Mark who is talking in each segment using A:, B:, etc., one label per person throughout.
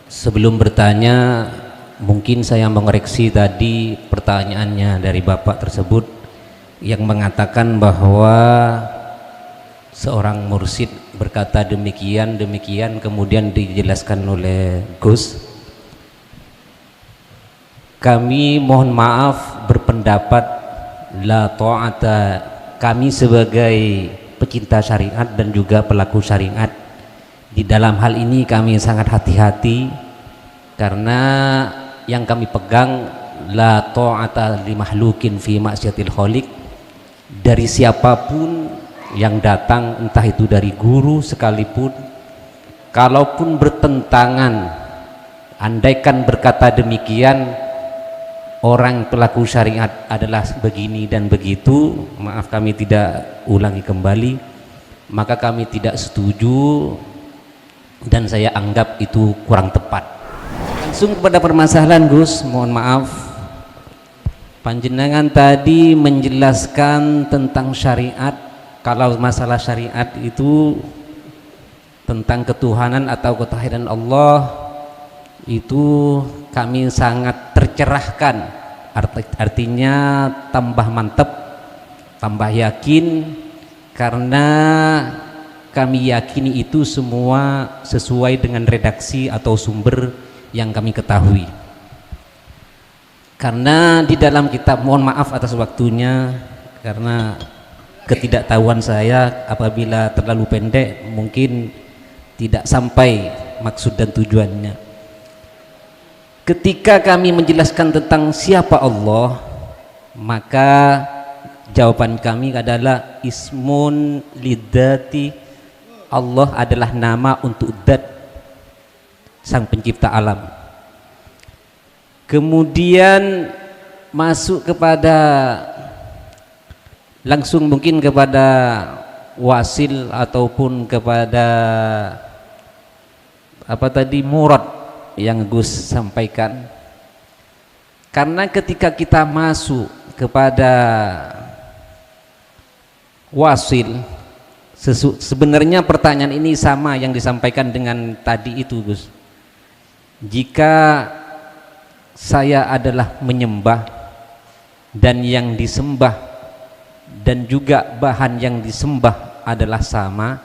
A: Sebelum bertanya, mungkin saya mengoreksi tadi pertanyaannya dari Bapak tersebut yang mengatakan bahwa seorang mursyid berkata demikian kemudian dijelaskan oleh Gus. Kami mohon maaf berpendapat la ta'ata, kami sebagai pecinta syariat dan juga pelaku syariat di dalam hal ini kami sangat hati-hati, karena yang kami pegang la ta'ata li mahlukin fi maksiatil khaliq, dari siapapun yang datang, entah itu dari guru sekalipun, kalaupun bertentangan, andaikan berkata demikian orang pelaku syariat adalah begini dan begitu, maaf kami tidak ulangi kembali, maka kami tidak setuju dan saya anggap itu kurang tepat. Langsung kepada permasalahan Gus, mohon maaf, panjenengan tadi menjelaskan tentang syariat. Kalau masalah syariat itu tentang ketuhanan atau ketahiran Allah, itu kami sangat tercerahkan, artinya tambah mantap, tambah yakin, karena kami yakini itu semua sesuai dengan redaksi atau sumber yang kami ketahui. Karena di dalam kitab, mohon maaf atas waktunya karena ketidaktahuan saya, apabila terlalu pendek mungkin tidak sampai maksud dan tujuannya. Ketika kami menjelaskan tentang siapa Allah, maka jawaban kami adalah ismun lidzati, Allah adalah nama untuk zat sang pencipta alam. Kemudian masuk kepada langsung mungkin kepada wasil ataupun kepada apa tadi, murad yang Gus sampaikan. Karena ketika kita masuk kepada wasil, sebenarnya pertanyaan ini sama yang disampaikan dengan tadi itu Gus. Jika saya adalah menyembah dan yang disembah dan juga bahan yang disembah adalah sama,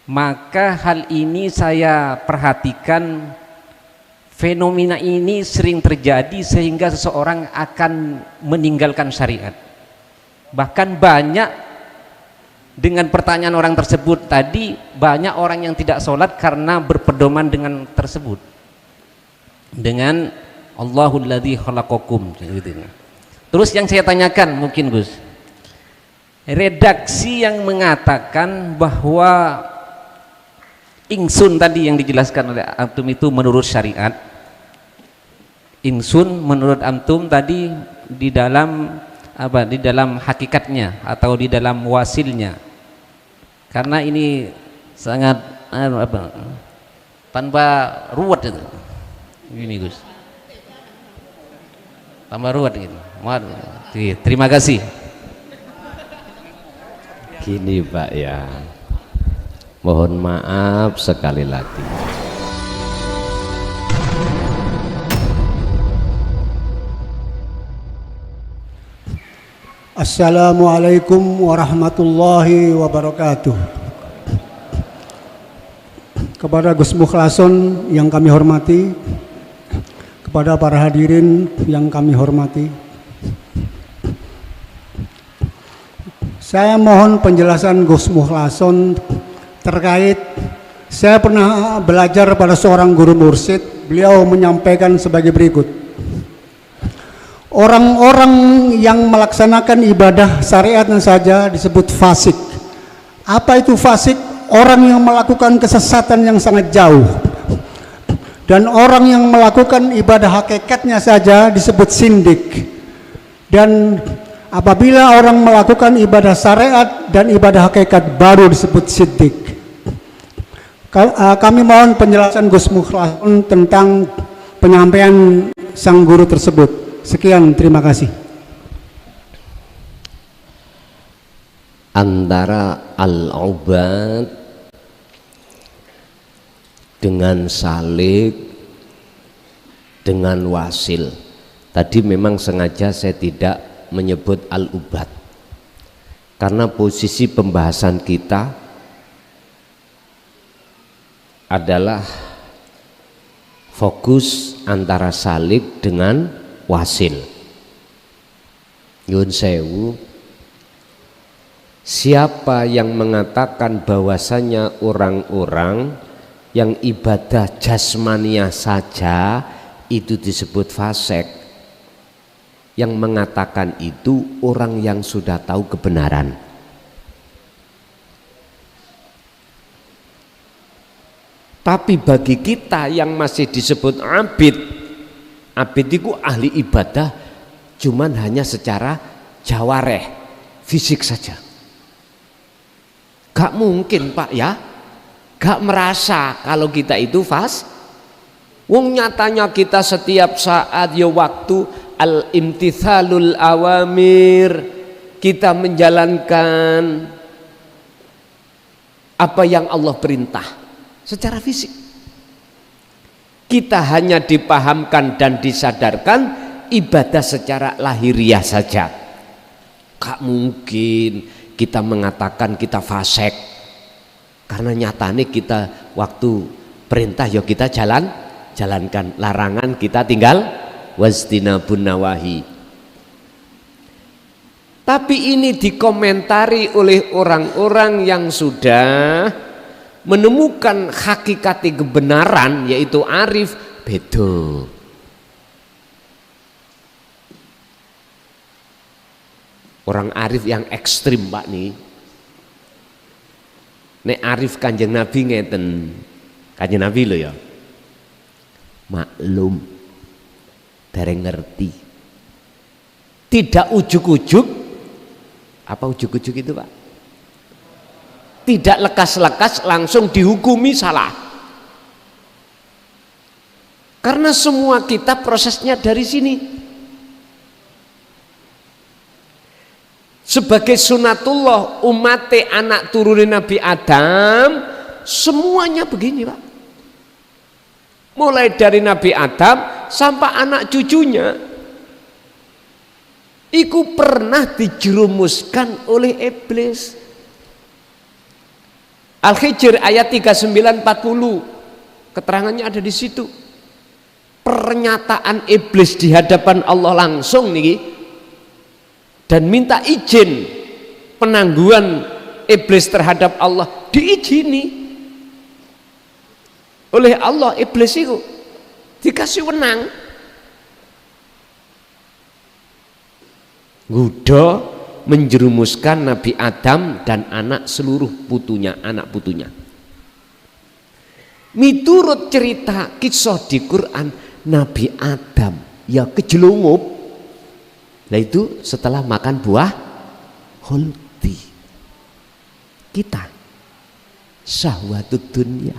A: maka hal ini saya perhatikan, fenomena ini sering terjadi sehingga seseorang akan meninggalkan syariat. Bahkan banyak, dengan pertanyaan orang tersebut tadi, banyak orang yang tidak sholat karena berpedoman dengan tersebut, dengan Allahul ladzi khalaqakum gitu. Terus yang saya tanyakan mungkin Gus, redaksi yang mengatakan bahwa ingsun tadi yang dijelaskan oleh antum itu menurut syariat, ingsun menurut antum tadi di dalam apa, di dalam hakikatnya atau di dalam wasilnya, karena ini sangat apa, tanpa ruwet itu gini Gus, tanpa ruwet gitu. Terima kasih.
B: Gini Pak ya, mohon maaf sekali lagi.
C: Assalamualaikum warahmatullahi wabarakatuh. Kepada Gus Mukhlason yang kami hormati, kepada para hadirin yang kami hormati, saya mohon penjelasan Gus Mukhlason terkait, saya pernah belajar pada seorang guru mursyid, beliau menyampaikan sebagai berikut: orang-orang yang melaksanakan ibadah syariatnya saja disebut fasik. Apa itu fasik? Orang yang melakukan kesesatan yang sangat jauh. Dan orang yang melakukan ibadah hakikatnya saja disebut sindik. Dan apabila orang melakukan ibadah syariat dan ibadah hakikat baru disebut siddiq. Kami mohon penjelasan Gus Mukhlason tentang penyampaian sang guru tersebut. Sekian, terima kasih.
B: Antara al-ubad dengan salik, dengan wasil. Tadi memang sengaja saya tidak menyebut al-ubad karena posisi pembahasan kita adalah fokus antara salik dengan wasil. Yun sewu, siapa yang mengatakan bahwasanya orang-orang yang ibadah jasmaniah saja itu disebut fasik, yang mengatakan itu orang yang sudah tahu kebenaran. Tapi bagi kita yang masih disebut abid, abid itu ahli ibadah cuman hanya secara jawareh, fisik saja. Gak mungkin Pak ya, gak merasa kalau kita itu wong nyatanya kita setiap saat ya waktu al-imtithalul awamir, kita menjalankan apa yang Allah perintah secara fisik. Kita hanya dipahamkan dan disadarkan ibadah secara lahiriah saja. Gak mungkin kita mengatakan kita fasik karena nyatanya kita waktu perintah ya kita jalankan, larangan kita tinggal wastinabun nawahi. Tapi ini dikomentari oleh orang-orang yang sudah menemukan hakikat kebenaran, yaitu arif. Beda. Orang arif yang ekstrim Pak nih. Nek arif Kanjeng Nabi ngeten. Kanjeng Nabi lo ya. Maklum, dereng ngerti. Tidak ujuk-ujuk. Apa ujuk-ujuk itu Pak? Tidak lekas-lekas langsung dihukumi salah. Karena semua kita prosesnya dari sini. Sebagai sunatullah umat anak turunin Nabi Adam, semuanya begini Pak. Mulai dari Nabi Adam sampai anak cucunya, iku pernah dijerumuskan oleh iblis. Al-Hijr ayat 39-40, keterangannya ada di situ. Pernyataan iblis di hadapan Allah langsung nih, dan minta izin penangguhan iblis terhadap Allah, diizini oleh Allah. Iblis itu dikasih wenang gudo menjerumuskan Nabi Adam dan anak seluruh anak putunya. Miturut cerita kisah di Quran, Nabi Adam ya kejelungup. Nah itu setelah makan buah khuldi. Kita syahwatud dunya.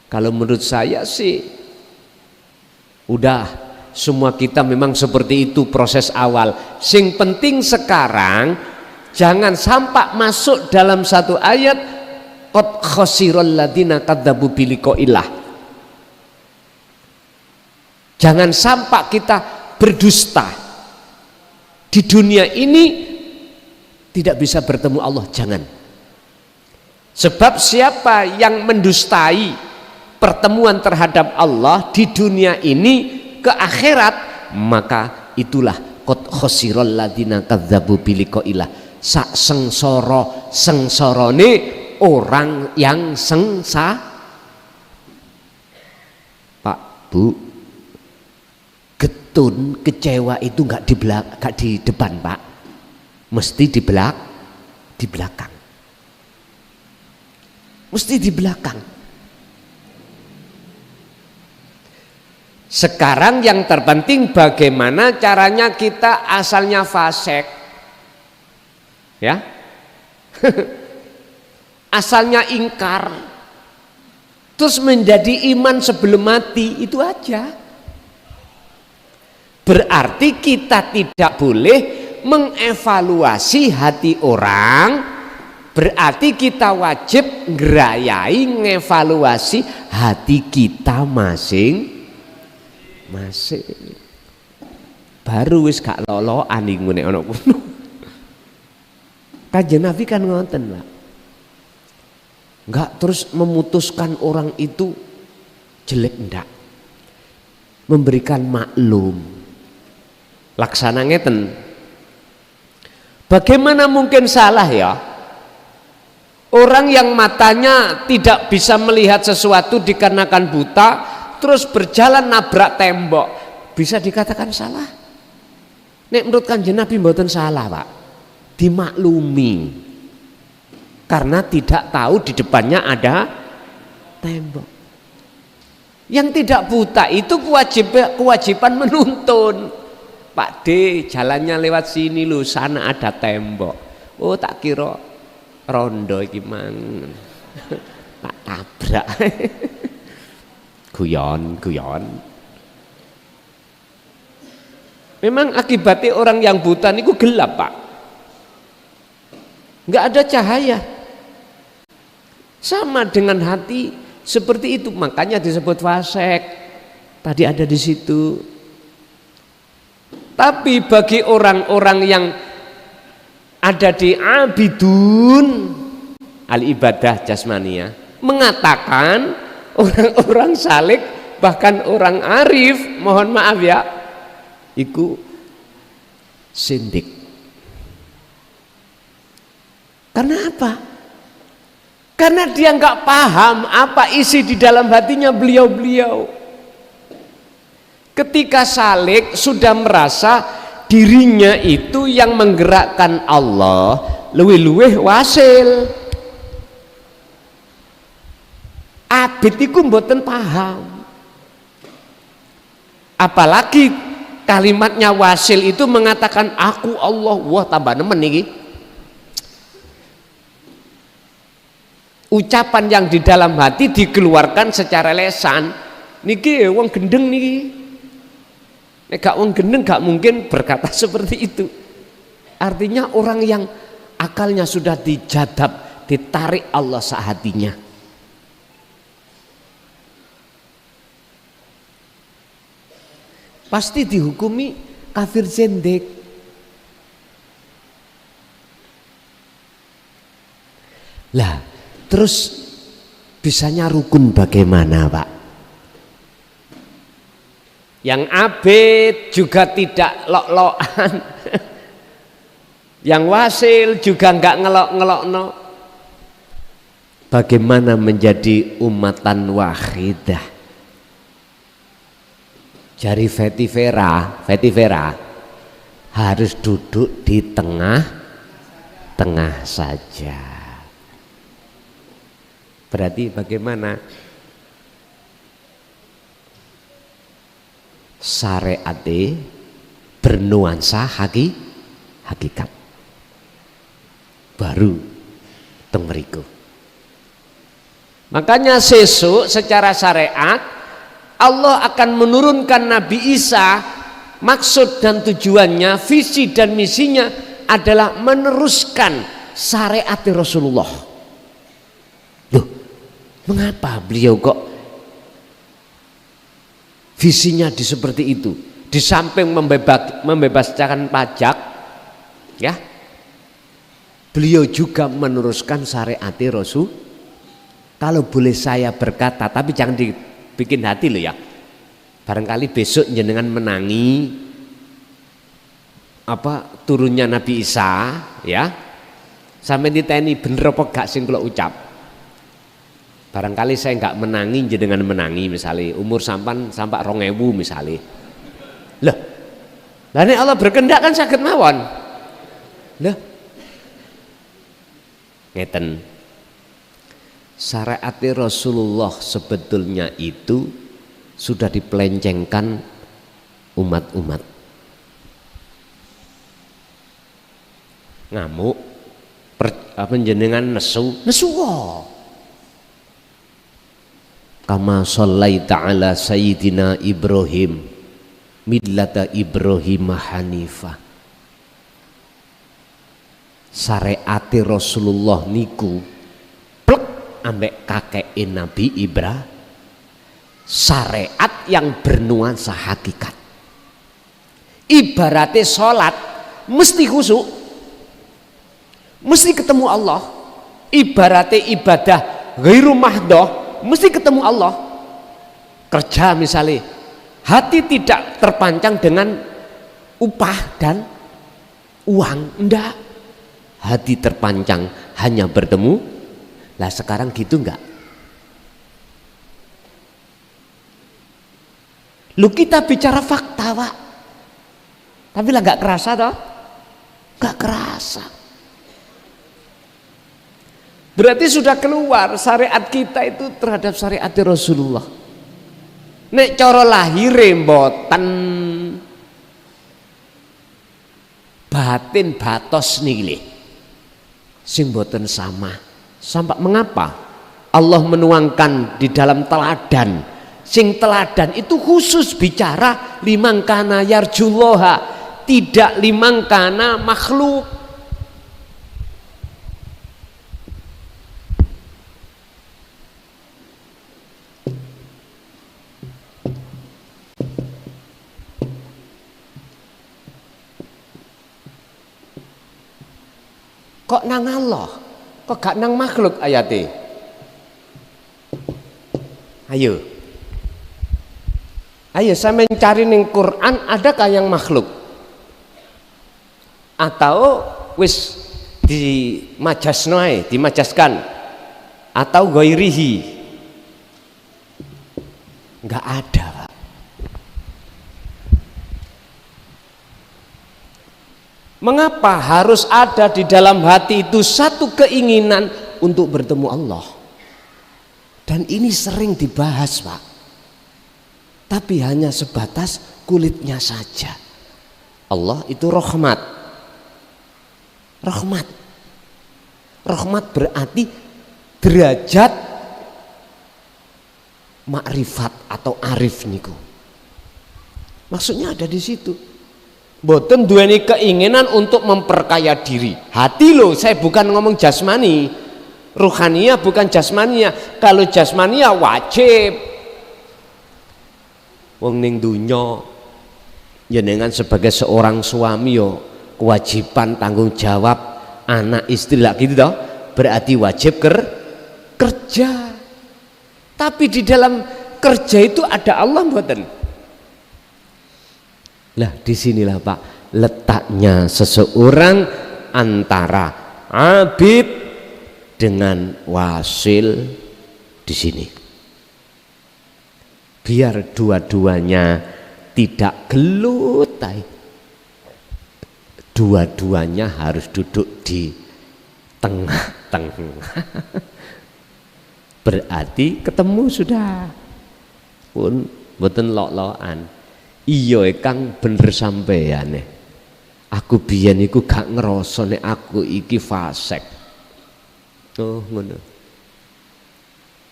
B: Kalau menurut saya sih udah semua kita memang seperti itu proses awal. Sing penting sekarang jangan sampai masuk dalam satu ayat qad khasiral ladina kadzabu biliqaillah. Jangan sampai kita berdusta di dunia ini tidak bisa bertemu Allah, jangan. Sebab siapa yang mendustai pertemuan terhadap Allah di dunia ini ke akhirat, maka itulah qad khasiral ladina kadzabu biliqaillah. Sak sengsorone orang yang Pak Bu, getun kecewa itu nggak di depan Pak, mesti di belakang, mesti di belakang. Sekarang yang terpenting bagaimana caranya kita asalnya fasik, ya, asalnya ingkar, terus menjadi iman sebelum mati, itu aja. Berarti kita tidak boleh mengevaluasi hati orang berarti kita wajib ngerayai ngevaluasi hati kita masing-masing. Baru wis gak loloan iku nek ana kuno. Kanjeng Nabi kan ngoten, Pak. Enggak terus memutuskan orang itu jelek, ndak. Memberikan maklum. Laksana ngeten. Bagaimana mungkin salah ya? Orang yang matanya tidak bisa melihat sesuatu dikarenakan buta, terus berjalan nabrak tembok, bisa dikatakan salah? Nek menurut Kanjeng Nabi mboten salah, Pak. Dimaklumi. Karena tidak tahu di depannya ada tembok. Yang tidak buta itu kewajiban menuntun. Pak D, jalannya lewat sini lho, sana ada tembok. Oh, tak kira rondo iki mang. Tak tabrak. Guyon. Memang akibatnya orang yang buta niku gelap, Pak. Enggak ada cahaya. Sama dengan hati seperti itu, makanya disebut fasik. Tadi ada di situ. Tapi bagi orang-orang yang ada di abidun al-ibadah jasmaniyah mengatakan orang-orang salik bahkan orang arif, mohon maaf ya, iku sindik. Karena apa? Karena dia nggak paham apa isi di dalam hatinya beliau-beliau. Ketika salik sudah merasa dirinya itu yang menggerakkan Allah, luwih-luwih wasil. Abid iku mboten paham. Apalagi kalimatnya wasil itu mengatakan aku Allah, wah tambah nemen niki. Ucapan yang di dalam hati dikeluarkan secara lesan. Niki wong gendeng niki. Nek gak wong gendeng gak mungkin berkata seperti itu. Artinya orang yang akalnya sudah dijadab, ditarik Allah sehatinya. Pasti dihukumi kafir zindik. Lah, terus bisanya rukun bagaimana, Pak? Yang abid juga tidak lok-lokan. Yang wasil juga enggak ngelok-ngelokno. Bagaimana menjadi umatan wahidah? Jari Vetivera harus duduk di tengah-tengah saja. Berarti bagaimana? Syariat bernuansa hakikat. Baru teng mriku. Makanya sesuk secara syariat Allah akan menurunkan Nabi Isa. Maksud dan tujuannya, visi dan misinya adalah meneruskan syariat Rasulullah. Loh, mengapa beliau kok visinya di seperti itu? Di samping membebaskan pajak, ya, beliau juga meneruskan syariat Rasul. Kalau boleh saya berkata, tapi jangan dibikin hati loh ya. Barangkali besok jenengan menangi turunnya Nabi Isa, ya. Sampai diteni bener apa gak sing kula ucap. Barangkali saya nggak menangi jenengan menangi, misalnya umur sampai 2000 misalnya. Lah nek Allah berkehendak kan saged mawon. Lah ngeten. Syariat Rasulullah sebetulnya itu sudah dipelencengkan umat-umat. Ngamuk, jenengan nesu wae. Kama shallaita ala sayyidina Ibrahim millata Ibrahim hanifah. syariate Rasulullah niku plek ambek kakek Nabi Ibrahim, syariat yang bernuansa hakikat. Ibaratnya sholat mesti khusyuk, mesti ketemu Allah. Ibaratnya ibadah ghairu mahdoh mesti ketemu Allah. Kerja misalnya, hati tidak terpancang dengan upah dan uang, enggak. Hati terpancang hanya bertemu. Lah sekarang gitu enggak? Lu kita bicara fakta, Pak. Tapi lah enggak kerasa toh? Enggak kerasa. Berarti sudah keluar syariat kita itu terhadap syariat Rasulullah. Nek cara lahire mboten, batin batos niki sing mboten sama. Sampai mengapa Allah menuangkan di dalam teladan, sing teladan itu khusus bicara limang kana yarjullaha, tidak limang kana makhluk. Kok nang Allah, kok gak nang makhluk ayate? Ayo saya mencari ning Quran, adakah yang makhluk? Atau wis dimajaskan atau ghairihi? Enggak ada, Pak. Mengapa harus ada di dalam hati itu satu keinginan untuk bertemu Allah? Dan ini sering dibahas, Pak. Tapi hanya sebatas kulitnya saja. Allah itu rahmat. Rahmat. Rahmat berarti derajat makrifat atau arif niku. Maksudnya ada di situ. Boten duweni keinginan untuk memperkaya diri. Hati loh, saya bukan ngomong jasmani. Ruhaniyah bukan jasmania. Kalau jasmania wajib. Wong ning dunya jenengan sebagai seorang suami yo kewajiban tanggung jawab anak istri lah gitu toh. Berarti wajib kerja. Tapi di dalam kerja itu ada Allah mboten? Lah disinilah Pak letaknya seseorang antara abid dengan wasil di sini. Biar dua-duanya tidak gelut, dua-duanya harus duduk di tengah-tengah. Berarti ketemu sudah. Pun mboten lok-lokan. Iya Kang bener sampeyan. Aku biyen iku gak ngerasa nek aku iki fasik. Oh ngono.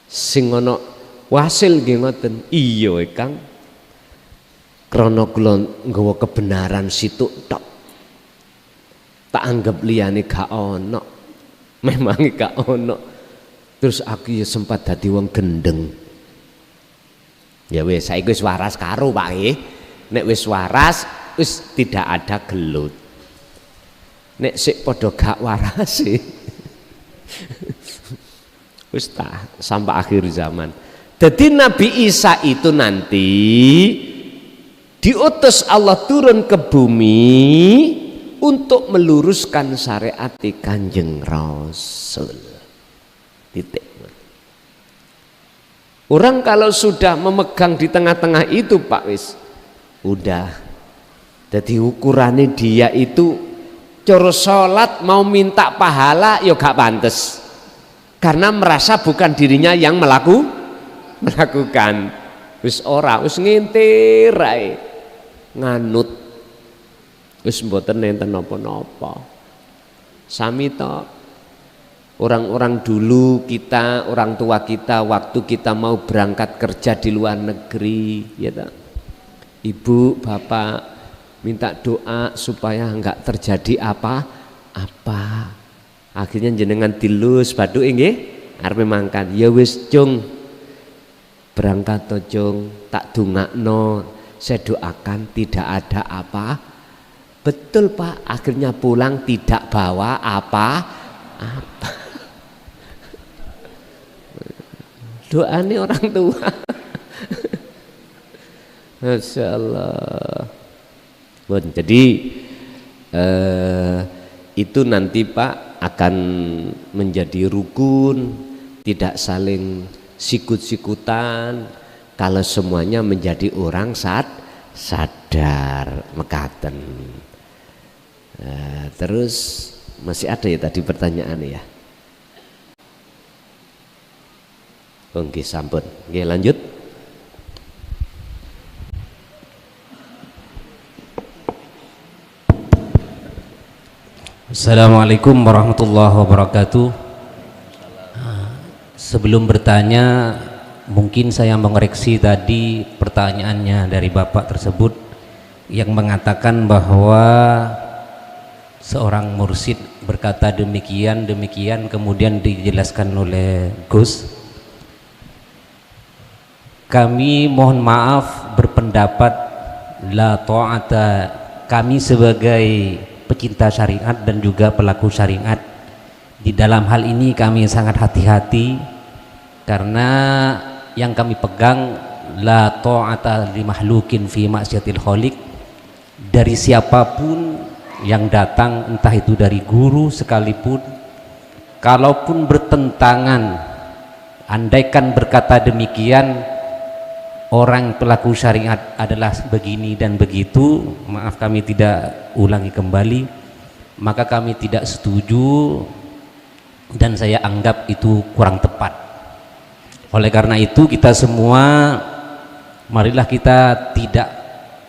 B: Sing ana wasil nggih ngoten. Iya Kang. Krana kula nggawa kebenaran situk tok. Tak anggap liyane gak ono. Memang gak ono. Terus aku ya sempat dadi wong gendeng. Ya wis saiki wis waras karo Pak nggih. Nek wis waras wis tidak ada gelut. Nek sik padha gak waras wis tak sampai akhir zaman. Jadi Nabi Isa itu nanti diutus Allah turun ke bumi untuk meluruskan syariat Kanjeng Rasul. Titik. Orang kalau sudah memegang di tengah-tengah itu Pak wis udah. Jadi ukurannya dia itu coro sholat mau minta pahala ya gak pantes. Karena merasa bukan dirinya yang melakukan. Wis ora, wis ngintir ae. Nganut. Wis mboten nenten napa-napa. Sami tok. Orang-orang dulu kita, orang tua kita waktu kita mau berangkat kerja di luar negeri, ya tak? Ibu, bapak minta doa supaya enggak terjadi Apa? Akhirnya jenengan dilus bathuk nggih arep mangkat. Ya wis Cung, berangkat to Cung, tak dongakno, saya doakan tidak ada apa. Betul Pak, akhirnya pulang tidak bawa apa-apa. Doanya orang tua. Masya Allah. Jadi itu nanti Pak akan menjadi rukun, tidak saling sikut-sikutan kalau semuanya menjadi orang sadar mekaten. Terus masih ada ya tadi pertanyaan ya. Oke, sampun. Oke, lanjut.
A: Assalamualaikum warahmatullahi wabarakatuh. Sebelum bertanya, mungkin saya mengoreksi tadi pertanyaannya dari Bapak tersebut yang mengatakan bahwa seorang mursyid berkata demikian kemudian dijelaskan oleh Gus. Kami mohon maaf berpendapat la ta'ata, kami sebagai pecinta syariat dan juga pelaku syariat di dalam hal ini kami sangat hati-hati karena yang kami pegang la ta'ata li mahlukin fi ma'siyatil khaliq, dari siapapun yang datang entah itu dari guru sekalipun, kalaupun bertentangan, andaikan berkata demikian orang pelaku syariat adalah begini dan begitu, maaf kami tidak ulangi kembali, maka kami tidak setuju dan saya anggap itu kurang tepat. Oleh karena itu kita semua marilah kita tidak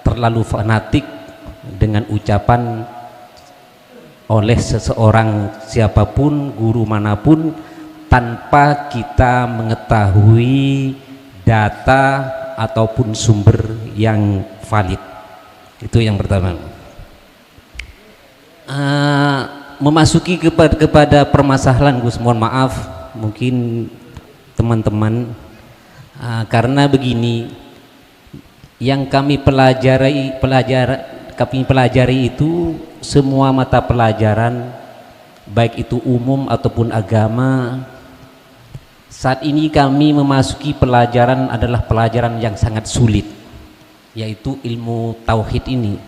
A: terlalu fanatik dengan ucapan oleh seseorang siapapun, guru manapun, tanpa kita mengetahui data ataupun sumber yang valid. Itu yang pertama. Memasuki kepada permasalahan Gus, mohon maaf mungkin teman-teman, karena begini, yang kami pelajari itu semua mata pelajaran, baik itu umum ataupun agama. Saat ini kami memasuki pelajaran adalah pelajaran yang sangat sulit, yaitu ilmu tauhid ini,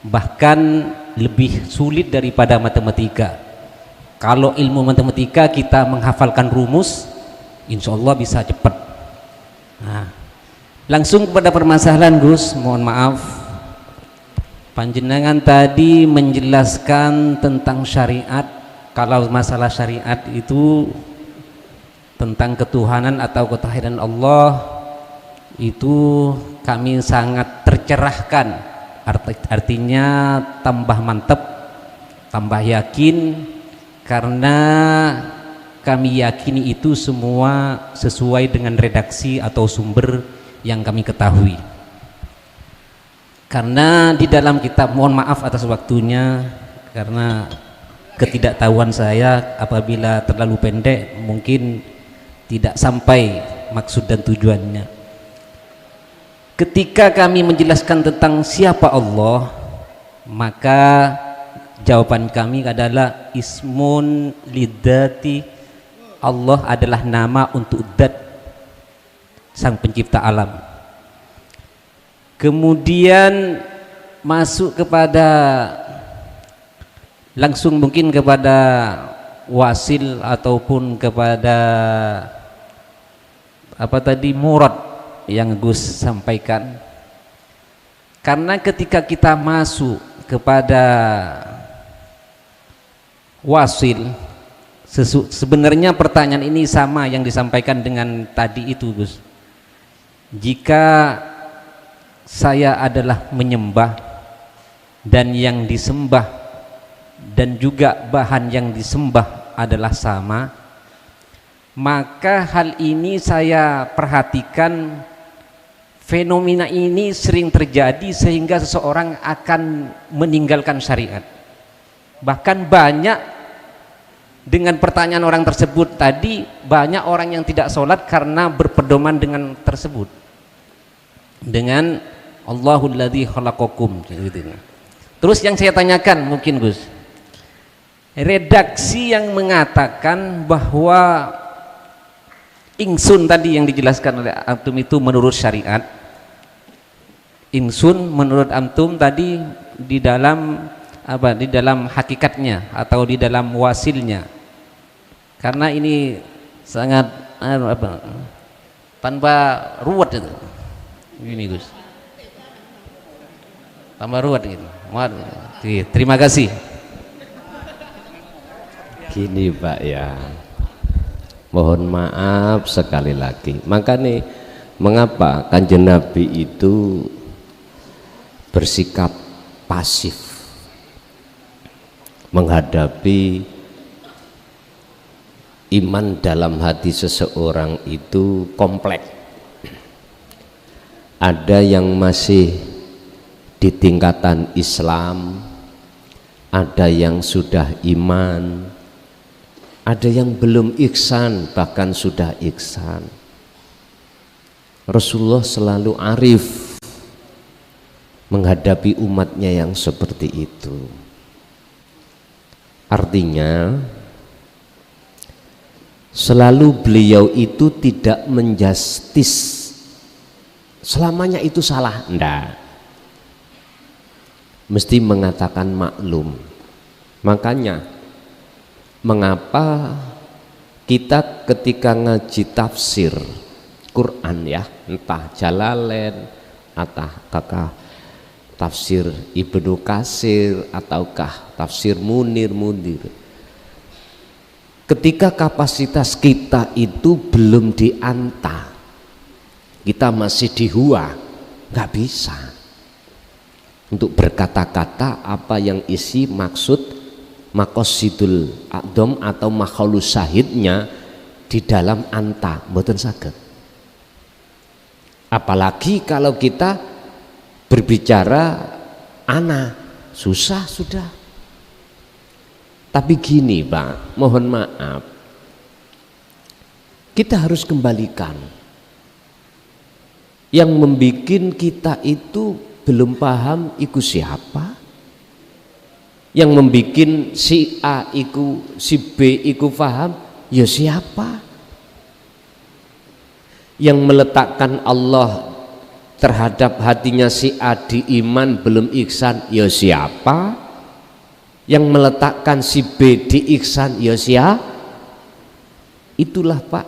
A: bahkan lebih sulit daripada matematika. Kalau ilmu matematika kita menghafalkan rumus, insya Allah bisa cepat. Nah, langsung kepada permasalahan Gus, mohon maaf, panjenengan tadi menjelaskan tentang syariat. Kalau masalah syariat itu tentang ketuhanan atau ketahiran Allah, itu kami sangat tercerahkan, artinya tambah mantap, tambah yakin, karena kami yakini itu semua sesuai dengan redaksi atau sumber yang kami ketahui. Karena di dalam kitab, mohon maaf atas waktunya karena ketidaktahuan saya, apabila terlalu pendek mungkin tidak sampai maksud dan tujuannya. Ketika kami menjelaskan tentang siapa Allah, maka jawaban kami adalah ismun lidzati, Allah adalah nama untuk zat sang pencipta alam. Kemudian masuk kepada langsung mungkin kepada wasil ataupun kepada apa tadi murad yang Gus sampaikan. Karena ketika kita masuk kepada wasil, sebenarnya pertanyaan ini sama yang disampaikan dengan tadi itu Gus. Jika saya adalah menyembah dan yang disembah dan juga bahan yang disembah adalah sama, maka hal ini saya perhatikan, fenomena ini sering terjadi sehingga seseorang akan meninggalkan syariat. Bahkan banyak dengan pertanyaan orang tersebut tadi, banyak orang yang tidak sholat karena berpedoman dengan tersebut, dengan Allahul ladzi khalaqakum gitu. Terus yang saya tanyakan mungkin Gus, redaksi yang mengatakan bahwa ingsun tadi yang dijelaskan oleh antum itu menurut syariat, ingsun menurut antum tadi di dalam apa, di dalam hakikatnya atau di dalam wasilnya, karena ini sangat apa, tanpa ruwet itu ini Gus, tanpa ruwet gitu. Terima kasih.
B: Gini Pak ya, mohon maaf sekali lagi. Makanya mengapa Kanjeng Nabi itu bersikap pasif menghadapi iman dalam hati seseorang itu kompleks. Ada yang masih di tingkatan Islam, ada yang sudah iman, ada yang belum ihsan, bahkan sudah ihsan. Rasulullah selalu arif menghadapi umatnya yang seperti itu. Artinya selalu beliau itu tidak menjustis selamanya itu salah, enggak, mesti mengatakan maklum. Makanya mengapa kita ketika ngaji tafsir Quran ya, entah Jalalain ataukah tafsir Ibnu Katsir ataukah tafsir Munir, ketika kapasitas kita itu belum dianta, kita masih dihua, nggak bisa untuk berkata-kata apa yang isi maksud maqasidul a'dham atau makhlus syahidnya di dalam anta, mboten saged. Apalagi kalau kita berbicara ana, susah sudah. Tapi gini Pak, mohon maaf, kita harus kembalikan yang membikin kita itu belum paham iku siapa, yang membikin si A iku si B iku paham ya siapa, yang meletakkan Allah terhadap hatinya si A di iman belum ihsan ya siapa, yang meletakkan si B di ihsan ya siapa. Itulah Pak,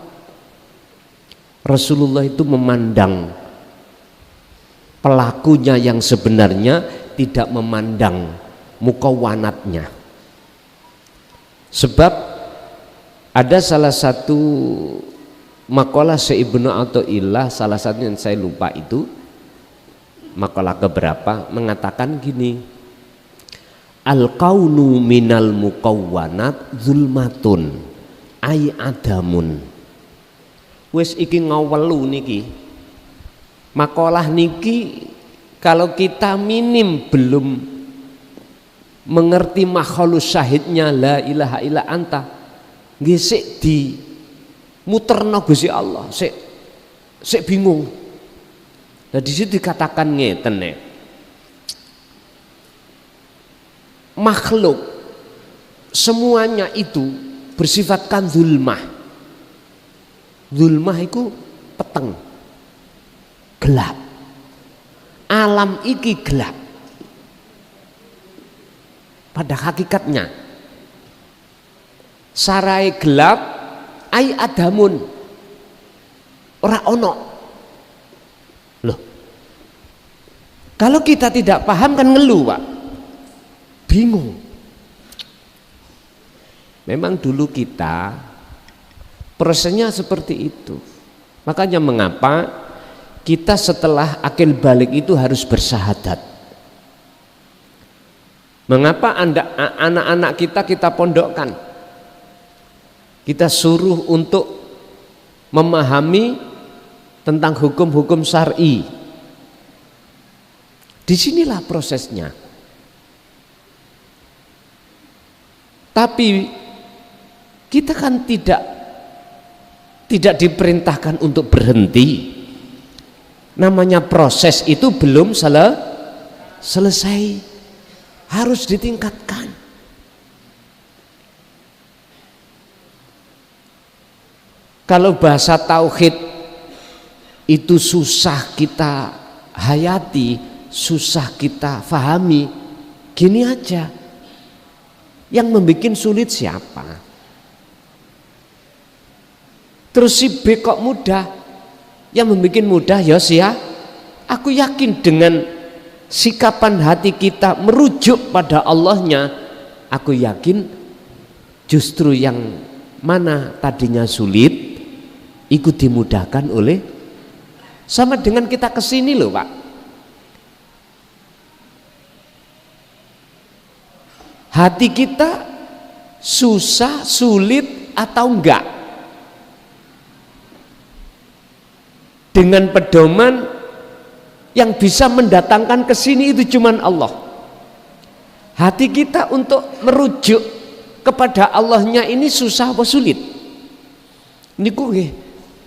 B: Rasulullah itu memandang pelakunya yang sebenarnya, tidak memandang mukawanatnya. Sebab ada salah satu makalah Ibnu Athaillah, salah satu yang saya lupa itu makalah keberapa, mengatakan gini, al-kaunu minal mukawanat zulmatun ay adamun. Wes iki ngawelu niki, makalah niki kalau kita minim belum mengerti makhlus syahidnya la ilaha illa anta, nggih sik di muterno Gusti Allah, sik bingung. Nah di situ dikatakan ngeten nek, makhluk semuanya itu bersifatkan zulmah. Zulmah itu peteng, gelap. Alam iki gelap. Pada hakikatnya sarai gelap ai adamun, ora ono. Loh, kalau kita tidak paham kan ngeluh Pak, bingung. Memang dulu kita prosesnya seperti itu. Makanya mengapa kita setelah akil balik itu harus bersyahadat. Mengapa anak-anak kita pondokkan, kita suruh untuk memahami tentang hukum-hukum syar'i. Disinilah prosesnya. Tapi kita kan tidak diperintahkan untuk berhenti. Namanya proses itu belum selesai, harus ditingkatkan. Kalau bahasa tauhid itu susah kita hayati, susah kita fahami, gini aja, yang membuat sulit siapa? Terus si B kok mudah? Yang membuat mudah ya aku yakin dengan sikapan hati kita merujuk pada Allahnya, aku yakin justru yang mana tadinya sulit ikut dimudahkan oleh, sama dengan kita kesini loh Pak. Hati kita susah, sulit atau enggak, dengan pedoman yang bisa mendatangkan kesini itu cuman Allah. Hati kita untuk merujuk kepada Allahnya ini susah apa sulit? Ini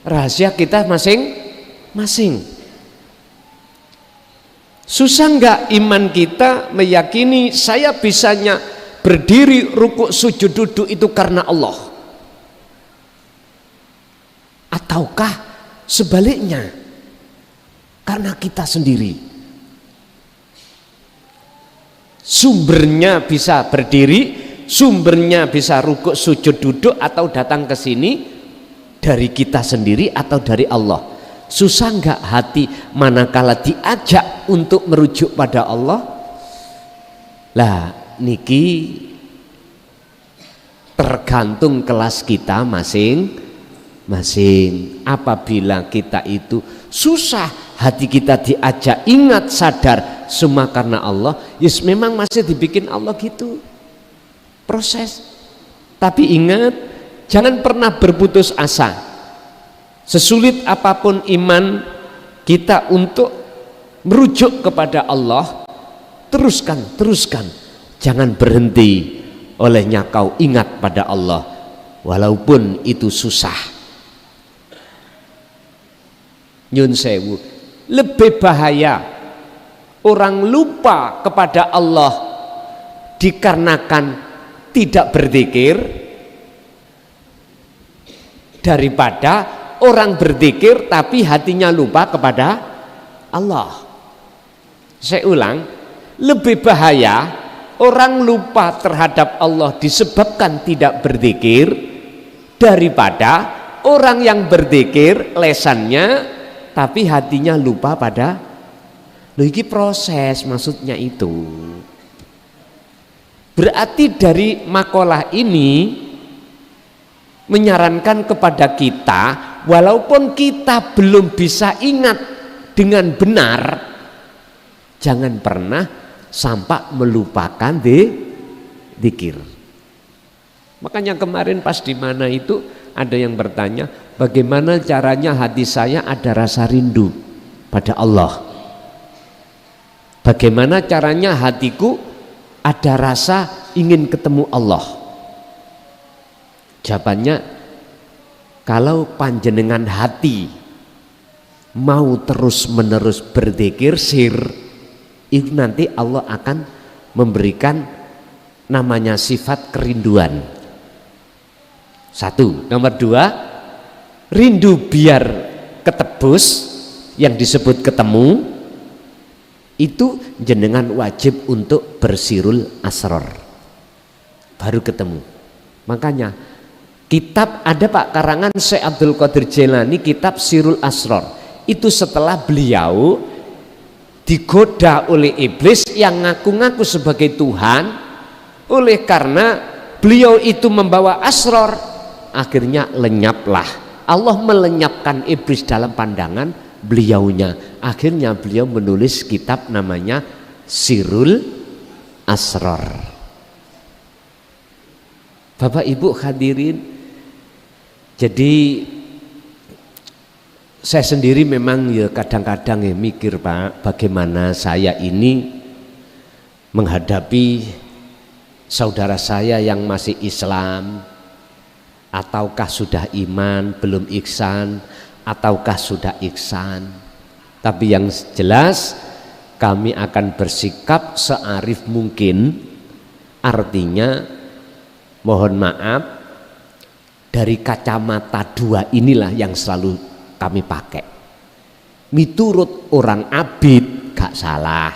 B: rahasia kita masing-masing. Susah enggak iman kita meyakini saya bisanya berdiri, rukuk, sujud, duduk itu karena Allah? Ataukah sebaliknya karena kita sendiri? Sumbernya bisa berdiri, sumbernya bisa rukuk, sujud, duduk atau datang ke sini dari kita sendiri atau dari Allah? Susah enggak hati manakala diajak untuk merujuk pada Allah? Lah niki tergantung kelas kita masing-masing. Apabila kita itu susah hati kita diajak ingat sadar semua karena Allah, yes memang masih dibikin Allah gitu proses. Tapi ingat, jangan pernah berputus asa. Sesulit apapun iman kita untuk merujuk kepada Allah, teruskan, jangan berhenti. Olehnya kau ingat pada Allah walaupun itu susah. Nyun sewu, lebih bahaya orang lupa kepada Allah dikarenakan tidak berzikir daripada orang berzikir tapi hatinya lupa kepada Allah. Saya ulang, lebih bahaya orang lupa terhadap Allah disebabkan tidak berzikir daripada orang yang berzikir lesannya tapi hatinya lupa pada. Loh, ini proses maksudnya itu. Berarti dari makalah ini menyarankan kepada kita, walaupun kita belum bisa ingat dengan benar, jangan pernah sampai melupakan dzikir. Makanya kemarin pas di mana itu ada yang bertanya, bagaimana caranya hati saya ada rasa rindu pada Allah? Bagaimana caranya hatiku ada rasa ingin ketemu Allah? Jawabannya, kalau panjenengan hati mau terus menerus berzikir sir, itu nanti Allah akan memberikan namanya sifat kerinduan. Satu. Nomor dua, rindu biar ketebus, yang disebut ketemu, itu jenengan wajib untuk bersirul asror baru ketemu. Makanya kitab ada Pak karangan Syekh Abdul Qadir Jailani, kitab Sirul Asror, itu setelah beliau digoda oleh iblis yang ngaku-ngaku sebagai Tuhan. Oleh karena beliau itu membawa asror, akhirnya lenyaplah. Allah melenyapkan iblis dalam pandangan beliaunya. Akhirnya beliau menulis kitab namanya Sirul Asror. Bapak Ibu hadirin, jadi saya sendiri memang ya kadang-kadang ya mikir Pak, bagaimana saya ini menghadapi saudara saya yang masih Islam, ataukah sudah iman, belum ihsan, ataukah sudah ihsan. Tapi yang jelas kami akan bersikap searif mungkin, artinya mohon maaf, dari kacamata dua inilah yang selalu kami pakai. Miturut orang abid gak salah,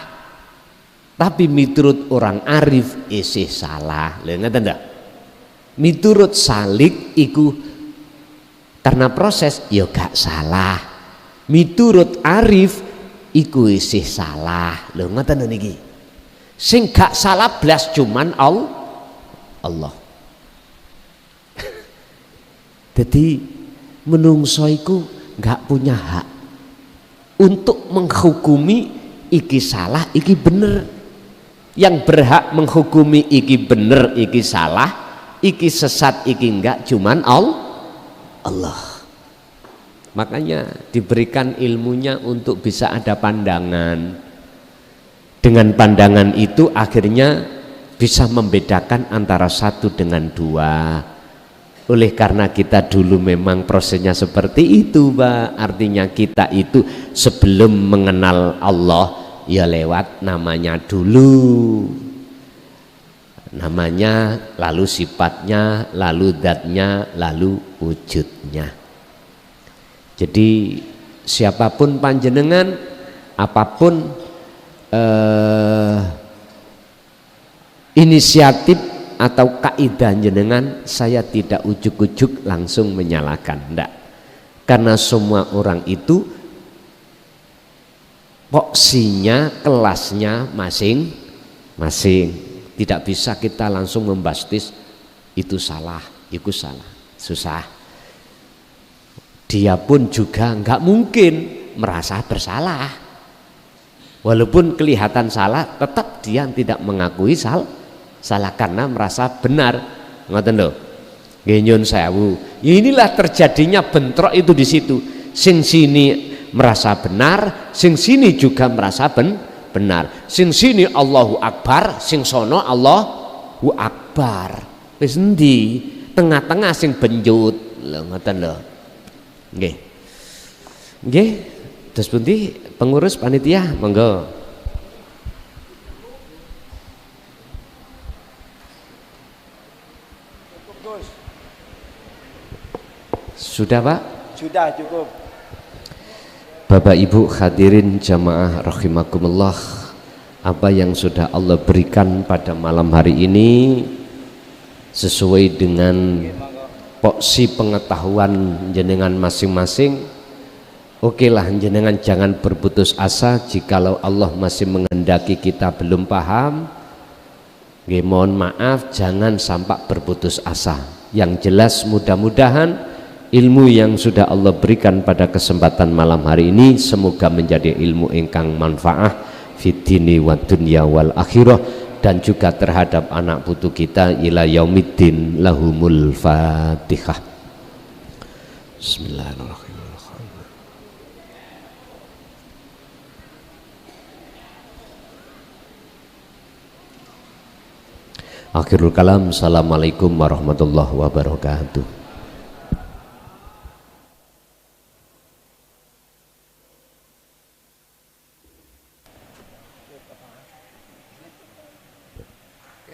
B: tapi miturut orang arif isih salah. Lha ngeten ndak? Miturut salik iku karena proses ya gak salah. Miturut arif iku isih salah. Lho ngoten niki. Sing gak salah blas cuman Allah. Jadi menungso iku gak punya hak untuk menghukumi iki salah, iki bener. Yang berhak menghukumi iki bener, iki salah, iki sesat, iki enggak cuman Allah. Makanya diberikan ilmunya untuk bisa ada pandangan. Dengan pandangan itu akhirnya bisa membedakan antara satu dengan dua. Oleh karena kita dulu memang prosesnya seperti itu, Pak. Artinya kita itu sebelum mengenal Allah ya lewat namanya dulu. Namanya, lalu sifatnya, lalu zatnya, lalu wujudnya. Jadi siapapun panjenengan, apapun inisiatif atau kaidah jenengan, saya tidak ujuk-ujuk langsung menyalahkan, enggak. Karena semua orang itu poksinya, kelasnya masing-masing. Tidak bisa kita langsung membastis itu salah, itu salah, susah. Dia pun juga enggak mungkin merasa bersalah. Walaupun kelihatan salah, tetap dia tidak mengakui salah karena merasa benar. Ngoten lho. Nggih nyun sewu. Inilah terjadinya bentrok itu di situ. Sing sini merasa benar, sing sini juga merasa benar. Sing sini Allahu Akbar, sing sono Allahu Akbar. Wis endi? Tengah-tengah sing benjut. Lho ngoten lho. Nggih. Nggih. Terus pundi pengurus panitia monggo. Sudah Pak?
D: Sudah cukup.
B: Bapak Ibu hadirin jamaah rahimakumullah, apa yang sudah Allah berikan pada malam hari ini sesuai dengan porsi pengetahuan jenengan masing-masing. Oke lah, jenengan jangan berputus asa jikalau Allah masih menghendaki kita belum paham. Mohon maaf, jangan sampai berputus asa. Yang jelas mudah-mudahan ilmu yang sudah Allah berikan pada kesempatan malam hari ini semoga menjadi ilmu ingkang manfaah fid dini wa dunya wal akhirah, dan juga terhadap anak putu kita ila yaumiddin. Lahumul Fatihah. Bismillahirrahmanirrahim. Akhirul kalam. Assalamualaikum warahmatullahi wabarakatuh.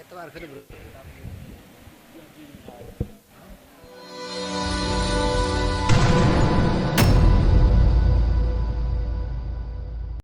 C: Itu harga